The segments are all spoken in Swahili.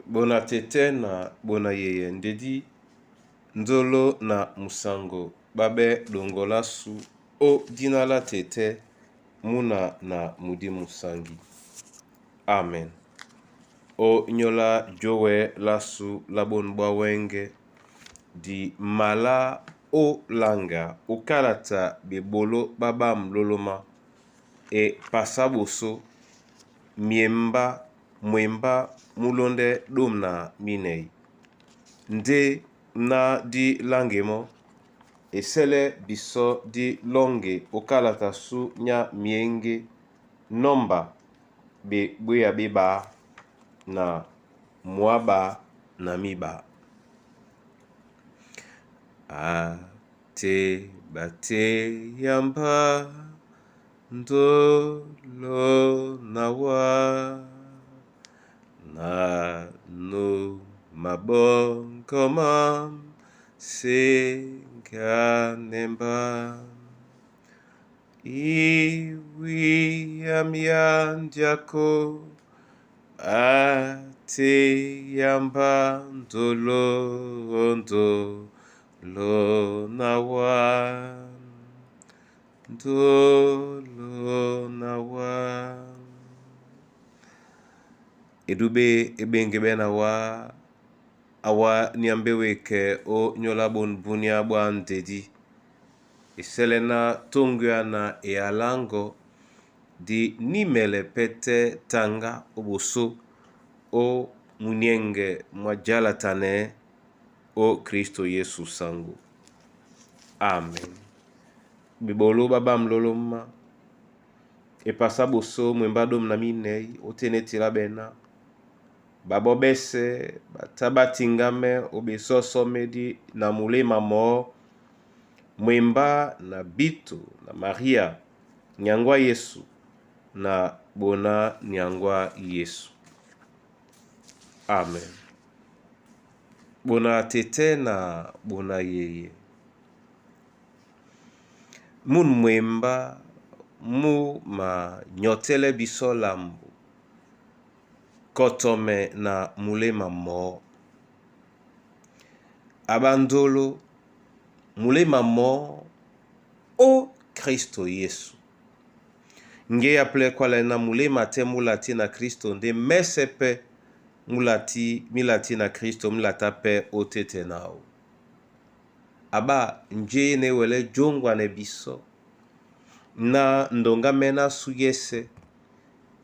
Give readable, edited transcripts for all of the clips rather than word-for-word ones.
Bona tete na bona yeye ndedi nzolo na musango babe dongola su o dina la tete muna na mudi musangi. Amen. O nyola jowe lasu labonbwa wenge di mala o langa o kalata bebolo baba mloloma e pasaboso mwemba mulonde domna minei nde na di langemo esele biso di longe o kalata su nya mienge nomba be buya beba na mwaba na miba. Ate bate yamba ndolo nawa na no mabongoma senga nemba iwi yamyandiako ate yamba ndolo nawa ndolo nawa edube ebenge bena wa awa niambeweke o nyola bon bunia bwa ndedi iselena tongya na ealango di nimele pete tanga oboso o munienge mwajala tane o Kristo Yesu sangu. Amen. Bibolo baba mloloma e pasaboso mwembadom na minei otenetila bena babo bese batabatingame obesoso medi na mulema mo mwemba na bitu na Maria nyangwa Yesu na bona nyangwa Yesu. Amen. Bona tete na bona yeye mun mwemba mu ma nyotele biso lambu kotome na mulema mo abandolo mulema mo o Kristo Yesu nge aple kwale na mulema te mulati na Kristo nde mesepe milati na Kristo mulata pe otete nao aba nje ne wele jongwa ne biso na ndonga mena suyese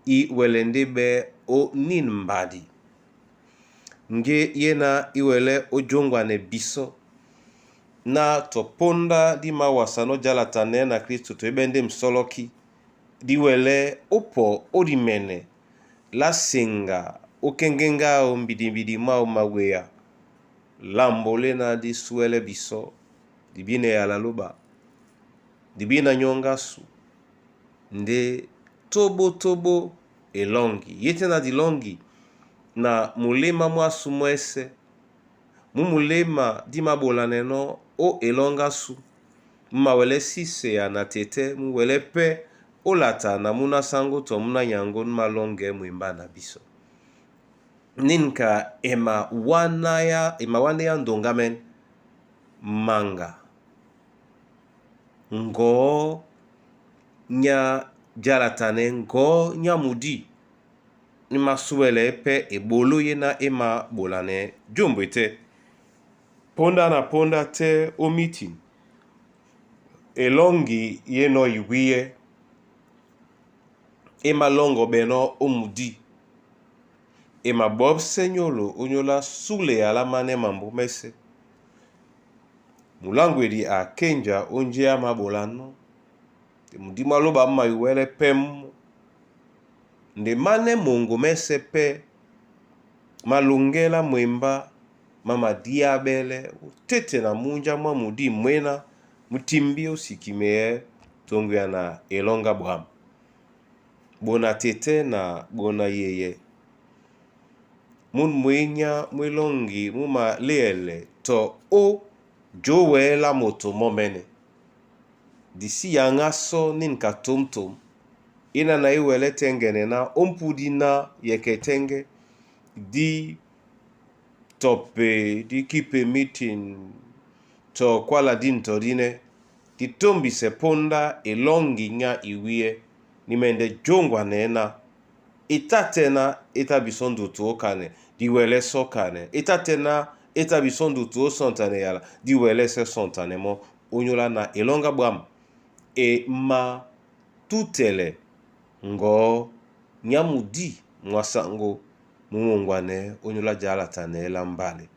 i welende be o nin mbadi nge yena iwele o jongwa ne biso na toponda di mawasano jalatane na Kristo to ebende msoloki di wele opo odimene la singa okengenga o mbidi mao mawea lambole na di suele biso di bine ya laloba di bina nyongasu nde tobo elongi yete na di longi na mulema mwasu mwese mulema di mabolane no o elongasu mawele sise ya na tete mwele pe olata na muna sango to muna nyango malonge mwimba na biso ninka ema wana ya ndongamen manga ngo nya jalatane ngo nya mudi nima suele pe ebolo yena ema bolane jombete ponda te o meeting elongi yeno iwie ema longo beno o mudi ema bob senyolo onyola sule alamane mambo mese mulangwedi a kenja onje ama bolano mudi maloba ma iwele pem nde mane mongo mese pe malungela mwemba mama diabele tete na munja mwa mudi mwena mutimbi osikimeye tongu ya na elonga bram bona tete na bona yeye mun mwenya mwelongi muma lele to o jowe la moto momene disi yanga so ninka tomtom ina na iwele tengene na ompudi na yeketenge di tope di kipe meeting to kwala din to dine di tombi se ponda elongi nga iwie ni mende jongwa nena itatena itabisondu to kane di wele so kane itatena itabisondu to sontane yala di wele se sontane mo onyola na elonga bwam e ma tutele ngo nyamudi mwasango mumongwane onyola jala tane lambale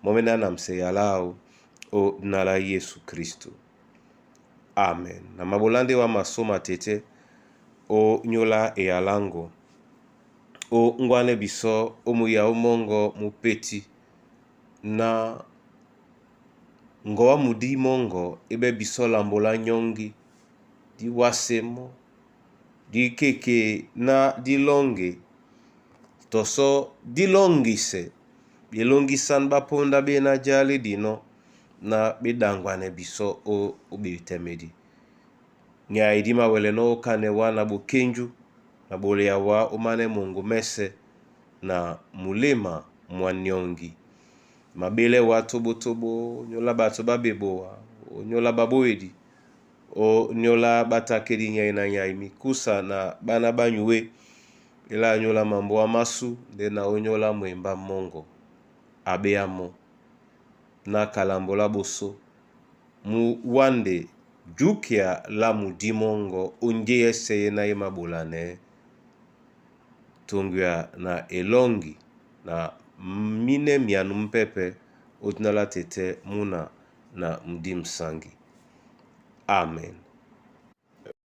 momena namse yalao o nala Yesu Kristo. Amen. Na mabolande wa masoma tete o nyola e alango o ngwane biso o muya umongo mupeti na ngowa mudi mongo ibe biso lambola nyongi di wasemo di keke na di longe toso di longise bilongisan baponda be na jali dino na bidangwane biso o ubitemedi nya idima wele no kane wana bukenju na bole ya wa umane mungu mese na mulema mwanyongi mabele wa tobo nyola bato babeboa nyola baboedi o nyola batakedi nya mikusa na bana banyuwe ila nyola mambo wa masu de na onyola mwemba mongo abeamo na kalambola boso mu wande jukia la mudimongo unje ese na imabulane tungya na elongi na mine mianu mpepe utnala tete muna na mdim sangi. Amen.